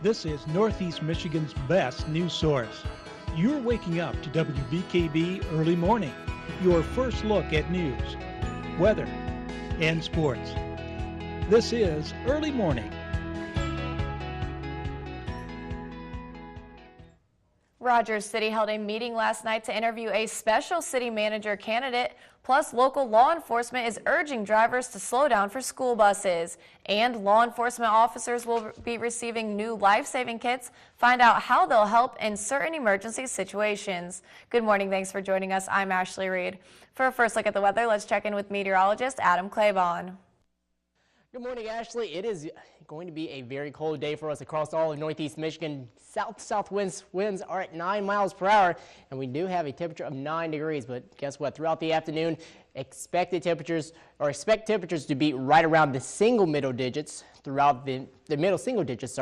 This is Northeast Michigan's best news source. You're waking up to WBKB Early Morning, your first look at news, weather, and sports. This is Early Morning. Rogers City held a meeting last night to interview a special city manager candidate. Plus, local law enforcement is urging drivers to slow down for school buses. And law enforcement officers will be receiving new life-saving kits. Find out how they'll help in certain emergency situations. Good morning. Thanks for joining us. I'm Ashley Reed. For a first look at the weather, let's check in with meteorologist Adam Claiborne. Good morning, Ashley. It is going to be a very cold day for us across all of Northeast Michigan. South-south winds are at 9 miles per hour, and we do have a temperature of 9 degrees. But guess what? Throughout the afternoon, expect temperatures to be right around the single middle digits throughout the middle single digits,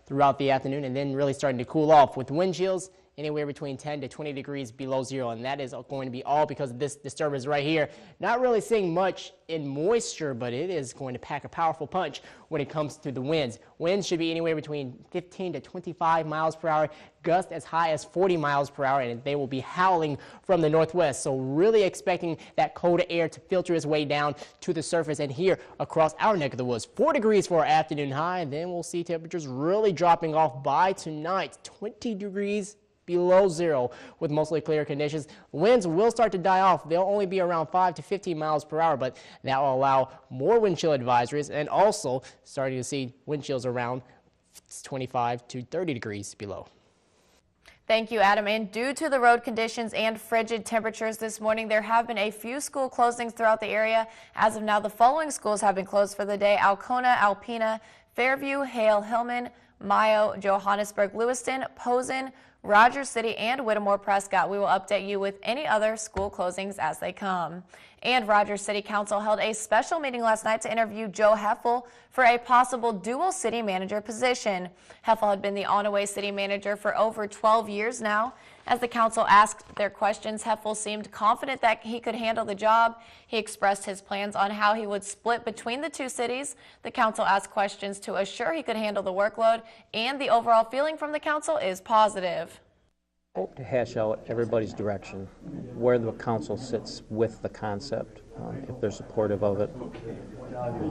throughout the afternoon, and then really starting to cool off with wind chills anywhere between 10 to 20 degrees below zero, and that is going to be all because of this disturbance right here. Not really seeing much in moisture, but it is going to pack a powerful punch when it comes to the winds. Winds should be anywhere between 15 to 25 miles per hour, gusts as high as 40 miles per hour, and they will be howling from the northwest. So really expecting that cold air to filter its way down to the surface and here across our neck of the woods. 4 degrees for our afternoon high, and then we'll see temperatures really dropping off by tonight. 20 degrees below zero with mostly clear conditions. Winds will start to die off. They'll only be around 5 to 15 miles per hour, but that will allow more wind chill advisories and also starting to see wind chills around 25 to 30 degrees below. Thank you, Adam. And due to the road conditions and frigid temperatures this morning, there have been a few school closings throughout the area. As of now, the following schools have been closed for the day: Alcona, Alpena, Fairview, Hale, Hillman, Mayo, Johannesburg, Lewiston, Posen, Rogers City, and Whittemore Prescott. We will update you with any other school closings as they come. And Rogers City Council held a special meeting last night to interview Joe Heffel for a possible dual city manager position. Heffel had been the Onaway city manager for over 12 years now. As the council asked their questions, Heffel seemed confident that he could handle the job. He expressed his plans on how he would split between the two cities. The council asked questions to assure he could handle the workload, and the overall feeling from the council is positive. Hope to hash out everybody's direction, where the council sits with the concept, if they're supportive of it,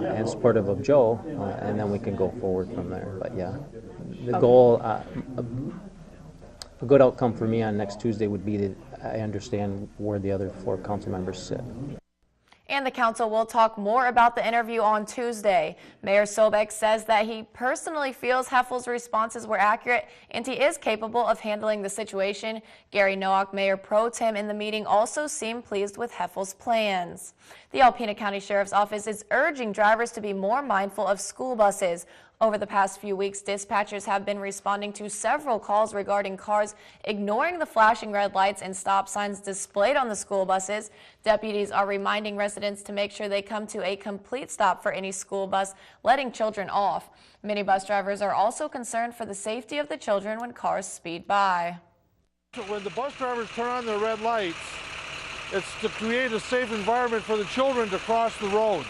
and supportive of Joe, and then we can go forward from there. But yeah, the goal, a good outcome for me on next Tuesday would be that I understand where the other 4 council members sit. And the council will talk more about the interview on Tuesday. Mayor Sobek says that he personally feels Heffel's responses were accurate and he is capable of handling the situation. Gary Nowak, Mayor Pro Tem, in the meeting also seemed pleased with Heffel's plans. The Alpena County Sheriff's Office is urging drivers to be more mindful of school buses. Over the past few weeks, dispatchers have been responding to several calls regarding cars ignoring the flashing red lights and stop signs displayed on the school buses. Deputies are reminding residents to make sure they come to a complete stop for any school bus letting children off. Many bus drivers are also concerned for the safety of the children when cars speed by. When the bus drivers turn on their red lights, it's to create a safe environment for the children to cross the roads.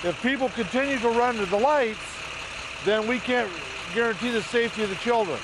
If people continue to run to the lights, then we can't guarantee the safety of the children.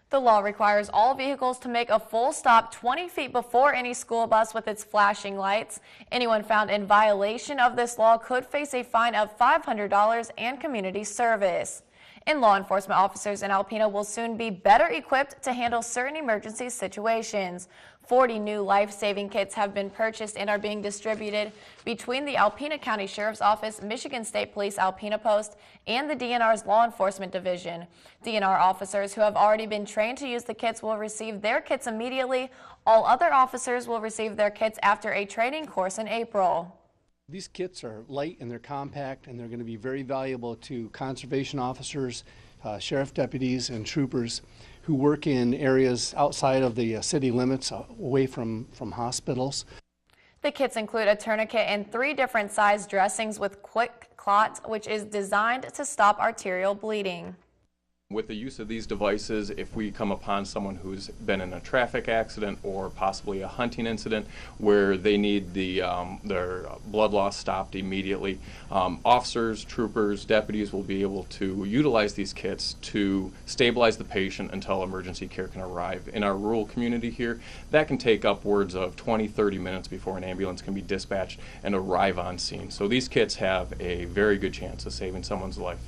The law requires all vehicles to make a full stop 20 feet before any school bus with its flashing lights. Anyone found in violation of this law could face a fine of $500 and community service. And law enforcement officers in Alpena will soon be better equipped to handle certain emergency situations. 40 new life-saving kits have been purchased and are being distributed between the Alpena County Sheriff's Office, Michigan State Police Alpena Post, and the DNR's Law Enforcement Division. DNR officers who have already been trained to use the kits will receive their kits immediately. All other officers will receive their kits after a training course in April. These kits are light and they're compact, and they're going to be very valuable to conservation officers, sheriff deputies, and troopers who work in areas outside of the city limits, away from hospitals. The kits include a tourniquet and 3 different size dressings with quick clot, which is designed to stop arterial bleeding. With the use of these devices, if we come upon someone who's been in a traffic accident or possibly a hunting incident where they need their blood loss stopped immediately, officers, troopers, deputies will be able to utilize these kits to stabilize the patient until emergency care can arrive. In our rural community here, that can take upwards of 20-30 minutes before an ambulance can be dispatched and arrive on scene. So these kits have a very good chance of saving someone's life.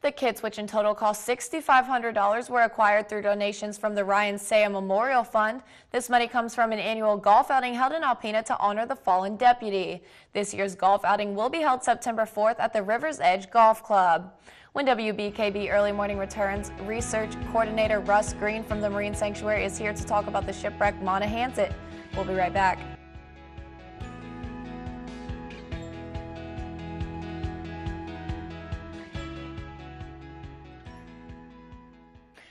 The kits, which in total cost $6,500, were acquired through donations from the Ryan Saya Memorial Fund. This money comes from an annual golf outing held in Alpena to honor the fallen deputy. This year's golf outing will be held September 4th at the River's Edge Golf Club. When WBKB Early Morning returns, research coordinator Russ Green from the Marine Sanctuary is here to talk about the shipwreck Monahans. We'll be right back.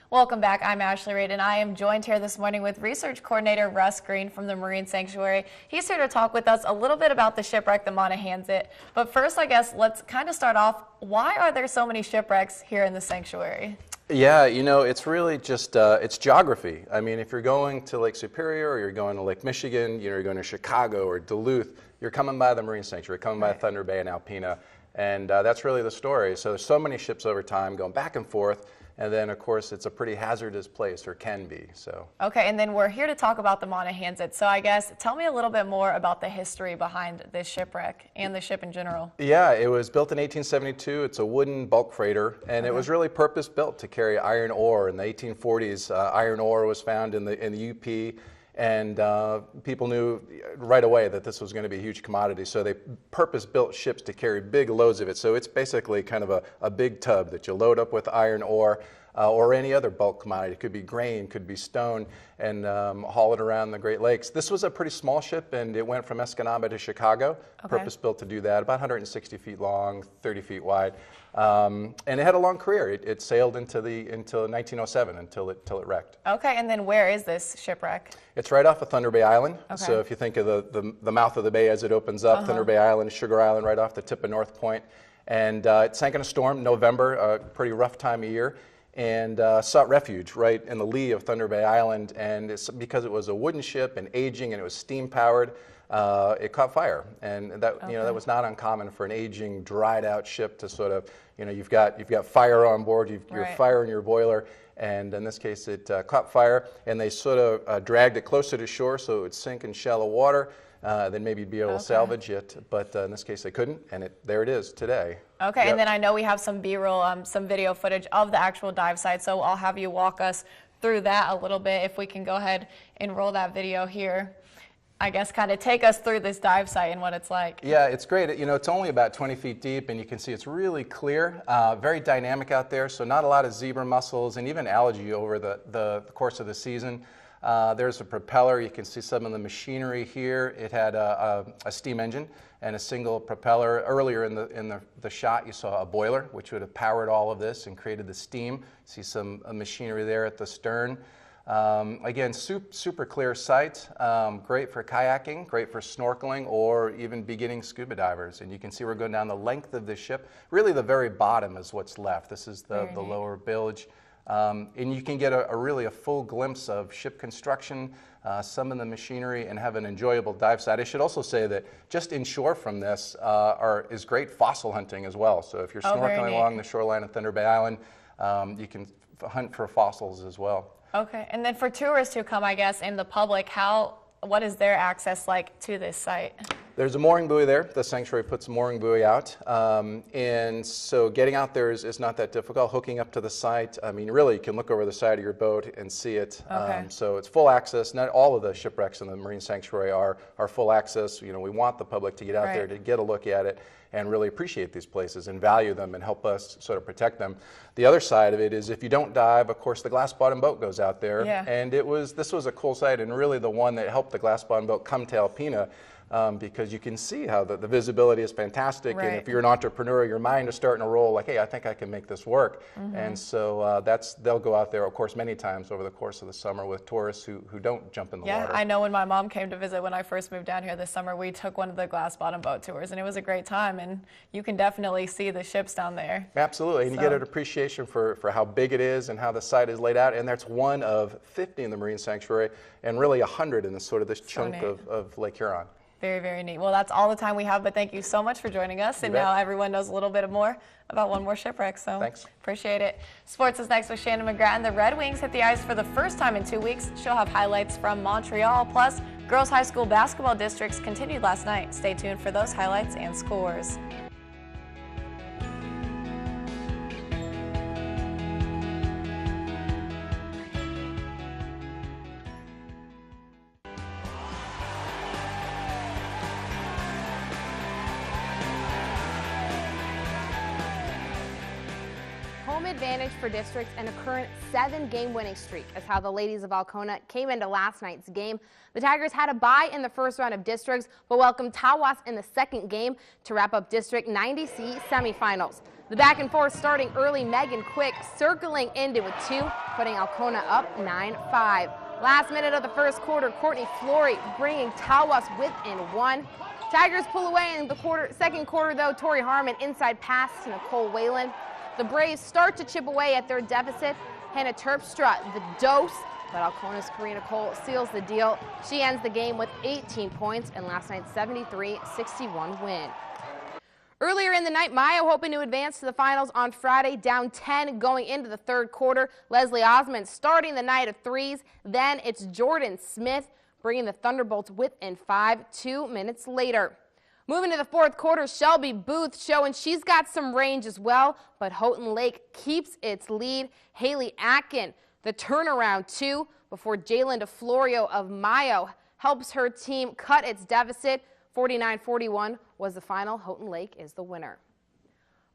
Welcome back. I'm Ashley Reed, and I am joined here this morning with Research Coordinator Russ Green from the Marine Sanctuary. He's here to talk with us a little bit about the shipwreck, the Monahans. But first, I guess, let's kind of start off. Why are there so many shipwrecks here in the sanctuary? Yeah, you know, it's really just, it's geography. I mean, if you're going to Lake Superior or you're going to Lake Michigan, you know, you're going to Chicago or Duluth, you're coming by the Marine Sanctuary, coming by Thunder Bay and Alpena, and that's really the story. So there's so many ships over time going back and forth. And then, of course, it's a pretty hazardous place, or can be. So. Okay, and then we're here to talk about the Monahans. So I guess, tell me a little bit more about the history behind this shipwreck and the ship in general. Yeah, it was built in 1872. It's a wooden bulk freighter, and it was really purpose-built to carry iron ore. In the 1840s, iron ore was found in the UP. And people knew right away that this was going to be a huge commodity, so they purpose-built ships to carry big loads of it. So it's basically kind of a big tub that you load up with iron ore or any other bulk commodity. It could be grain, could be stone, and haul it around the Great Lakes. This was a pretty small ship, and it went from Escanaba to Chicago, purpose-built to do that, about 160 feet long, 30 feet wide. And it had a long career. It sailed until 1907, until it wrecked. Okay, and then where is this shipwreck? It's right off of Thunder Bay Island. Okay. So if you think of the mouth of the bay as it opens up, Thunder Bay Island, Sugar Island, right off the tip of North Point. And it sank in a storm, November, a pretty rough time of year, and sought refuge right in the lee of Thunder Bay Island. And it's because it was a wooden ship and aging, and it was steam powered. It caught fire, and that that was not uncommon for an aging, dried-out ship to sort of, you've got fire on board, you're fire in your boiler, and in this case it caught fire, and they sort of dragged it closer to shore so it would sink in shallow water, then maybe be able to salvage it, but in this case they couldn't, and there it is today. Okay, and then I know we have some B-roll, some video footage of the actual dive site, so I'll have you walk us through that a little bit. If we can go ahead and roll that video here. I guess kind of take us through this dive site and what it's like. Yeah, it's great. It's only about 20 feet deep, and you can see it's really clear, very dynamic out there, so not a lot of zebra mussels and even algae over the course of the season. There's a propeller. You can see some of the machinery here. It had a steam engine and a single propeller. Earlier in the shot, you saw a boiler, which would have powered all of this and created the steam. See some machinery there at the stern. Again, super clear site, great for kayaking, great for snorkeling, or even beginning scuba divers. And you can see we're going down the length of the ship. Really the very bottom is what's left. This is the lower bilge. And you can get a full glimpse of ship construction, some of the machinery, and have an enjoyable dive site. I should also say that just inshore from this is great fossil hunting as well. So if you're snorkeling along the shoreline of Thunder Bay Island, you can hunt for fossils as well. Okay, and then for tourists who come, I guess, and the public, what is their access like to this site? There's a mooring buoy there. The sanctuary puts a mooring buoy out. And so getting out there is not that difficult. Hooking up to the site, I mean, really, you can look over the side of your boat and see it. So it's full access. Not all of the shipwrecks in the Marine Sanctuary are full access. We want the public to get out there to get a look at it and really appreciate these places and value them and help us sort of protect them. The other side of it is if you don't dive, of course, the glass bottom boat goes out there. Yeah. And this was a cool site, and really the one that helped the glass bottom boat come to Alpena. because you can see how the visibility is fantastic. Right. And if you're an entrepreneur, your mind is starting to roll like, hey, I think I can make this work. And so they'll go out there, of course, many times over the course of the summer with tourists who don't jump in the water. I know when my mom came to visit when I first moved down here this summer, we took one of the glass bottom boat tours, and it was a great time, and you can definitely see the ships down there. Absolutely, and you get an appreciation for how big it is and how the site is laid out, and that's one of 50 in the Marine Sanctuary and really 100 in sort of this chunk of Lake Huron. Very, very neat. Well, that's all the time we have, but thank you so much for joining us. And now everyone knows a little bit more about one more shipwreck, so thanks. Appreciate it. Sports is next with Shannon McGrattan. The Red Wings hit the ice for the first time in 2 weeks. She'll have highlights from Montreal, plus girls high school basketball districts continued last night. Stay tuned for those highlights and scores. Home advantage for districts and a current 7-game winning streak is how the ladies of Alcona came into last night's game. The Tigers had a bye in the first round of districts, but welcomed Tawas in the second game to wrap up District 90C semifinals. The back and forth starting early, Megan Quick circling into a 2, putting Alcona up 9-5. Last minute of the first quarter, Courtney Flory bringing Tawas within 1. Tigers pull away in the second quarter though. Tori Harmon inside pass to Nicole Whalen. The Braves start to chip away at their deficit. Hannah Terpstra, the dose, but Alcona's Karina Cole seals the deal. She ends the game with 18 points in last night's 73-61 win. Earlier in the night, Mayo hoping to advance to the finals on Friday, down 10 going into the third quarter. Leslie Osmond starting the night of threes. Then it's Jordan Smith bringing the Thunderbolts within 5 2 minutes later. Moving to the fourth quarter, Shelby Booth showing she's got some range as well, but Houghton Lake keeps its lead. Haley Atkin, the turnaround 2 before Jalen DeFlorio of Mayo helps her team cut its deficit. 49-41 was the final. Houghton Lake is the winner.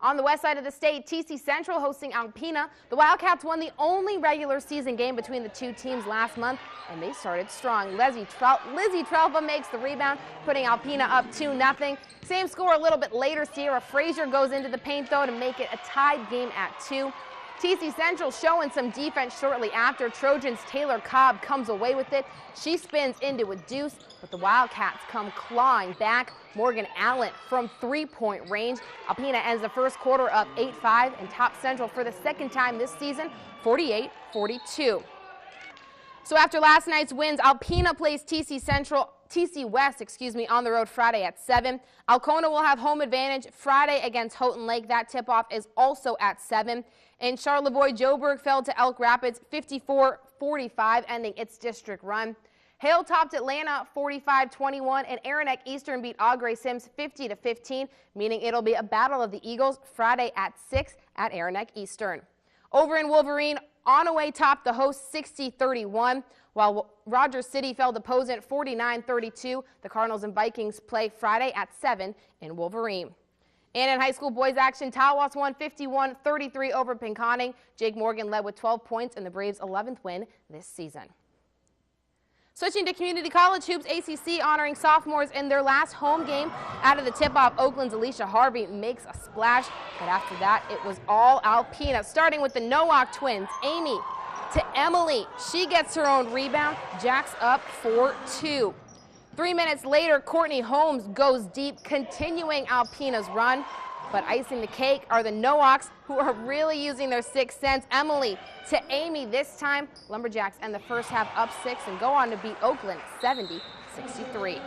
On the west side of the state, TC Central hosting Alpena. The Wildcats won the only regular season game between the two teams last month, and they started strong. Lizzie Trelva makes the rebound, putting Alpena up 2-0. Same score a little bit later. Sierra Frazier goes into the paint, though, to make it a tied game at 2. TC Central showing some defense shortly after. Trojans' Taylor Cobb comes away with it. She spins into a deuce, but the Wildcats come clawing back. Morgan Allen from three-point range. Alpena ends the first quarter up 8-5 and tops Central for the second time this season, 48-42. So after last night's wins, Alpena plays TC West, on the road Friday at 7. Alcona will have home advantage Friday against Houghton Lake. That tip-off is also at 7. And Charlevoix-Joburg fell to Elk Rapids 54-45, ending its district run. Hale topped Atlanta 45-21, and Aranac Eastern beat Augrey Sims 50-15, meaning it'll be a battle of the Eagles Friday at 6 at Aranac Eastern. Over in Wolverine, Onaway topped the host 60-31, while Rogers City fell to Posant 49-32. The Cardinals and Vikings play Friday at 7 in Wolverine. And in high school boys action, Tawas won 51-33 over Pinconning. Jake Morgan led with 12 points in the Braves' 11th win this season. Switching to community college hoops, ACC honoring sophomores in their last home game. Out of the tip-off, Oakland's Alicia Harvey makes a splash, but after that, it was all Alpena. Starting with the Nowak twins, Amy to Emily. She gets her own rebound, jacks up 4-2. 3 minutes later, Courtney Holmes goes deep, continuing Alpena's run. But icing the cake are the Nowaks, who are really using their sixth sense. Emily to Amy this time. Lumberjacks end the first half up 6 and go on to beat Oakland 70-63.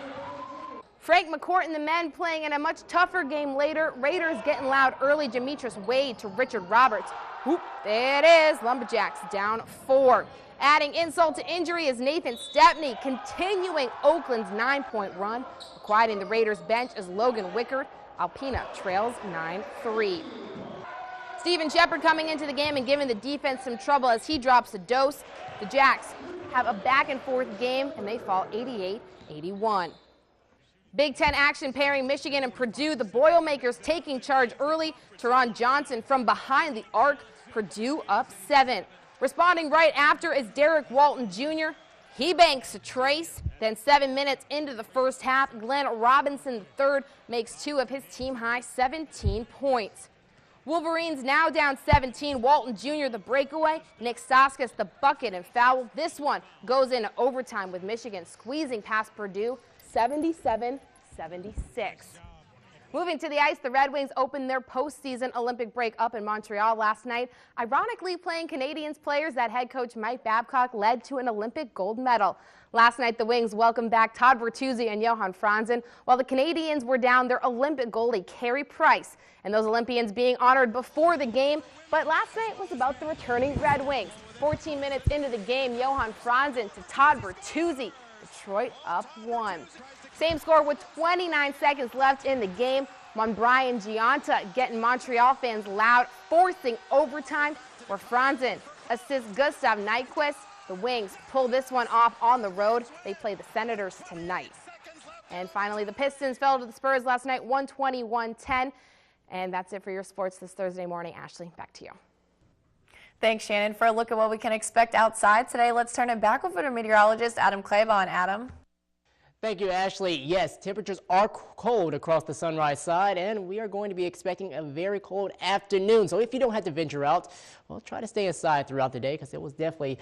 Frank McCourt and the men playing in a much tougher game later. Raiders getting loud early. Demetris Wade to Richard Roberts. Whoop, there it is. Lumberjacks down 4. Adding insult to injury is Nathan Stepney, continuing Oakland's 9-point run. Quieting the Raiders bench is Logan Wickard. Alpena trails 9-3. Stephen Shepard coming into the game and giving the defense some trouble as he drops a dose. The Jacks have a back-and-forth game, and they fall 88-81. Big Ten action pairing Michigan and Purdue. The Boilermakers taking charge early. Teron Johnson from behind the arc. Purdue up 7. Responding right after is Derek Walton Jr. He banks a trace. Then 7 minutes into the first half, Glenn Robinson III makes 2 of his team-high 17 points. Wolverines now down 17. Walton Jr. the breakaway. Nick Soskas the bucket and foul. This one goes into overtime with Michigan squeezing past Purdue 77-76. Moving to the ice, the Red Wings opened their postseason Olympic break up in Montreal last night. Ironically, playing Canadiens players that head coach Mike Babcock led to an Olympic gold medal. Last night, the Wings welcomed back Todd Bertuzzi and Johan Franzen, while the Canadiens were down their Olympic goalie, Carey Price. And those Olympians being honored before the game, but last night was about the returning Red Wings. 14 minutes into the game, Johan Franzen to Todd Bertuzzi. Detroit up 1. Same score with 29 seconds left in the game. Brian Giunta getting Montreal fans loud, forcing overtime, where Franzen assists Gustav Nyquist. The Wings pull this one off on the road. They play the Senators tonight. And finally, the Pistons fell to the Spurs last night, 120-110. And that's it for your sports this Thursday morning. Ashley, back to you. Thanks, Shannon. For a look at what we can expect outside today, let's turn it back over to meteorologist Adam Claiborne. Adam. Thank you, Ashley. Yes, temperatures are cold across the Sunrise side, and we are going to be expecting a very cold afternoon. So if you don't have to venture out, well, try to stay inside throughout the day, because it was definitely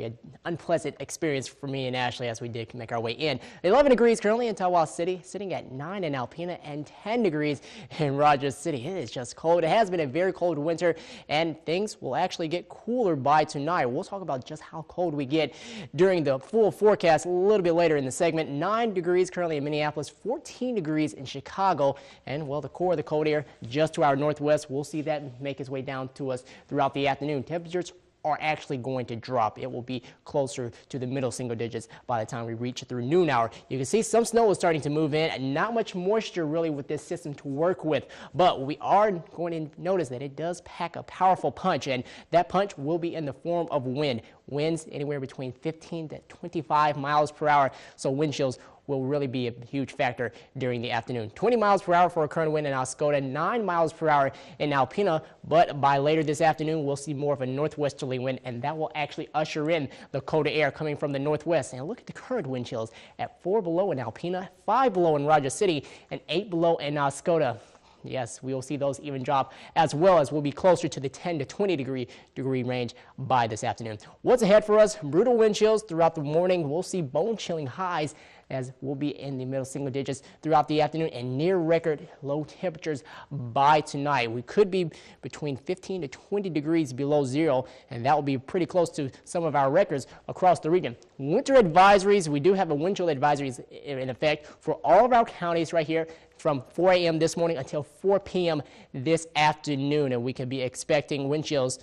an unpleasant experience for me and Ashley as we did make our way in. 11 degrees currently in Tawas City, sitting at 9 in Alpena, and 10 degrees in Rogers City. It is just cold. It has been a very cold winter, and things will actually get cooler by tonight. We'll talk about just how cold we get during the full forecast a little bit later in the segment. 9 degrees currently in Minneapolis, 14 degrees in Chicago, and well, the core of the cold air just to our northwest. We'll see that make its way down to us throughout the afternoon. Temperatures are actually going to drop. It will be closer to the middle single digits by the time we reach through noon hour. You can see some snow is starting to move in, and not much moisture really with this system to work with, but we are going to notice that it does pack a powerful punch, and that punch will be in the form of wind. Winds anywhere between 15 to 25 miles per hour, so wind chills will really be a huge factor during the afternoon. 20 miles per hour for a current wind in Oscoda, 9 miles per hour in Alpena, but by later this afternoon, we'll see more of a northwesterly wind, and that will actually usher in the colder air coming from the northwest. And look at the current wind chills at 4 below in Alpena, 5 below in Rogers City, and 8 below in Oscoda. Yes, we will see those even drop, as well as we'll be closer to the 10 to 20 degree range by this afternoon. What's ahead for us? Brutal wind chills throughout the morning. We'll see bone-chilling highs, as we'll be in the middle single digits throughout the afternoon, and near record low temperatures by tonight. We could be between 15 to 20 degrees below zero, and that will be pretty close to some of our records across the region. Winter advisories, we do have a wind chill advisories in effect for all of our counties right here from 4 a.m. this morning until 4 p.m. this afternoon, and we can be expecting wind chills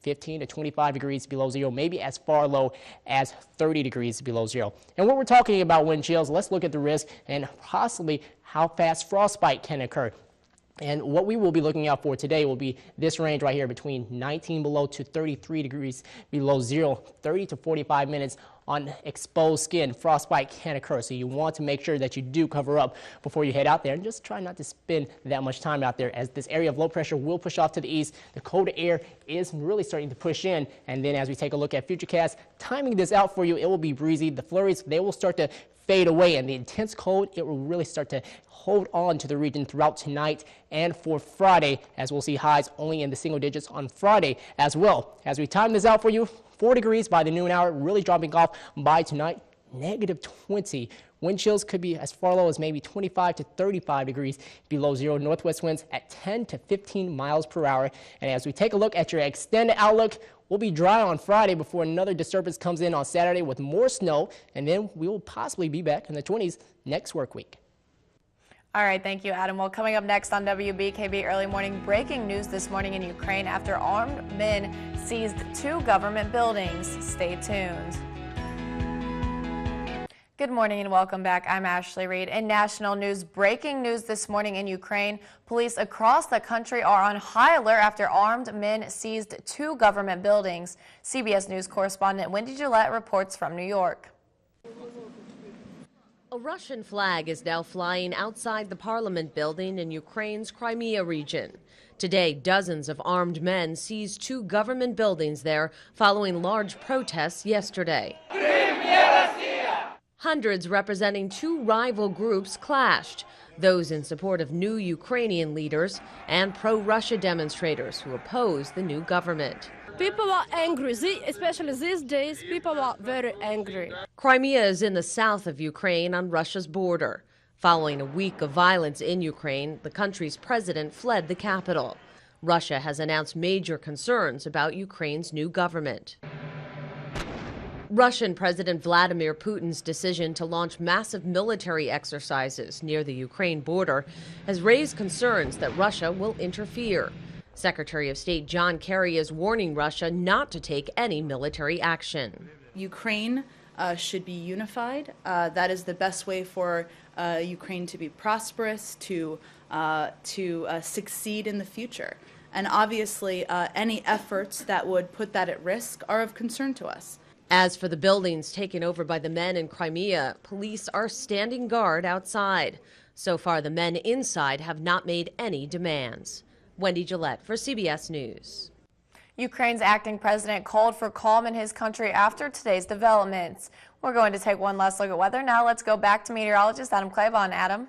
15 to 25 degrees below zero, maybe as far low as 30 degrees below zero. And when we're talking about wind chills, let's look at the risk and possibly how fast frostbite can occur. And what we will be looking out for today will be this range right here between 19 below to 33 degrees below zero, 30 to 45 minutes on exposed skin. Frostbite can occur, so you want to make sure that you do cover up before you head out there, and just try not to spend that much time out there, as this area of low pressure will push off to the east. The colder air is really starting to push in, and then as we take a look at Futurecast, timing this out for you, it will be breezy. The flurries, they will start to fade away, and the intense cold, it will really start to hold on to the region throughout tonight and for Friday, as we'll see highs only in the single digits on Friday as well. As we time this out for you, 4 degrees by the noon hour, really dropping off by tonight, negative 20. Wind chills could be as far low as maybe 25 to 35 degrees below zero. Northwest winds at 10 to 15 miles per hour. And as we take a look at your extended outlook, we'll be dry on Friday before another disturbance comes in on Saturday with more snow, and then we will possibly be back in the 20s next work week. All right, thank you, Adam. Well, coming up next on WBKB Early Morning, breaking news this morning in Ukraine after armed men seized 2 government buildings. Stay tuned. Good morning and welcome back. I'm Ashley Reed. In national news, breaking news this morning in Ukraine. Police across the country are on high alert after armed men seized 2 government buildings. CBS News correspondent Wendy Gillette reports from New York. A Russian flag is now flying outside the parliament building in Ukraine's Crimea region. Today, dozens of armed men seized 2 government buildings there following large protests yesterday. Hundreds representing two rival groups clashed, those in support of new Ukrainian leaders and pro-Russia demonstrators who oppose the new government. People are angry, especially these days, people are very angry. Crimea is in the south of Ukraine on Russia's border. Following a week of violence in Ukraine, the country's president fled the capital. Russia has announced major concerns about Ukraine's new government. Russian President Vladimir Putin's decision to launch massive military exercises near the Ukraine border has raised concerns that Russia will interfere. Secretary of State John Kerry is warning Russia not to take any military action. Ukraine should be unified. That is the best way for Ukraine to be prosperous, to succeed in the future. And obviously, any efforts that would put that at risk are of concern to us. As for the buildings taken over by the men in Crimea, police are standing guard outside. So far, the men inside have not made any demands. Wendy Gillette for CBS News. Ukraine's acting president called for calm in his country after today's developments. We're going to take one last look at weather. Now let's go back to meteorologist Adam Claiborne. Adam.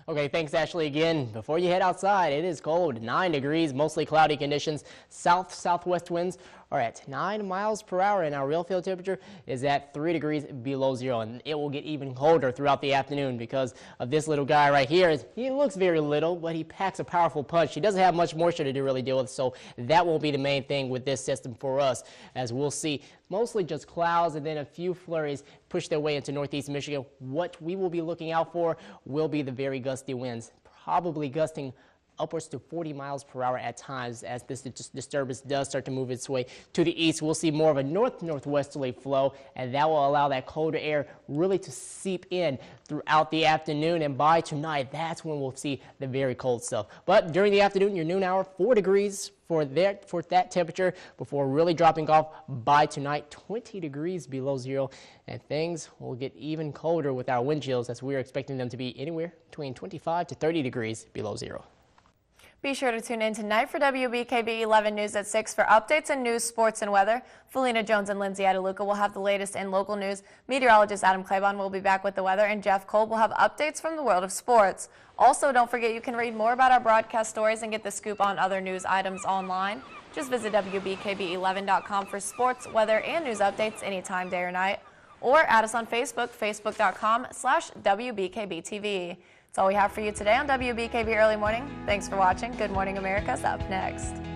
Okay, thanks Ashley again. Before you head outside, it is cold, 9 degrees, mostly cloudy conditions. Southwest winds are at 9 miles per hour, and our real field temperature is at 3 degrees below zero. And it will get even colder throughout the afternoon because of this little guy right here. He looks very little, but he packs a powerful punch. He doesn't have much moisture to really deal with, so that won't be the main thing with this system for us, as we'll see mostly just clouds and then a few flurries push their way into northeast Michigan. What we will be looking out for will be the very gusty winds, probably gusting upwards to 40 miles per hour at times as this disturbance does start to move its way to the east. We'll see more of a northwesterly flow, and that will allow that colder air really to seep in throughout the afternoon, and by tonight, that's when we'll see the very cold stuff. But during the afternoon, your noon hour, 4 degrees for that temperature before really dropping off by tonight, 20 degrees below zero, and things will get even colder with our wind chills as we're expecting them to be anywhere between 25 to 30 degrees below zero. Be sure to tune in tonight for WBKB 11 News at 6 for updates in news, sports, and weather. Felina Jones and Lindsay Adeluca will have the latest in local news. Meteorologist Adam Claiborne will be back with the weather, and Jeff Kolb will have updates from the world of sports. Also, don't forget you can read more about our broadcast stories and get the scoop on other news items online. Just visit WBKB11.com for sports, weather, and news updates anytime, day or night. Or add us on Facebook, facebook.com/WBKBTV. That's all we have for you today on WBKB Early Morning. Thanks for watching. Good Morning America's up next.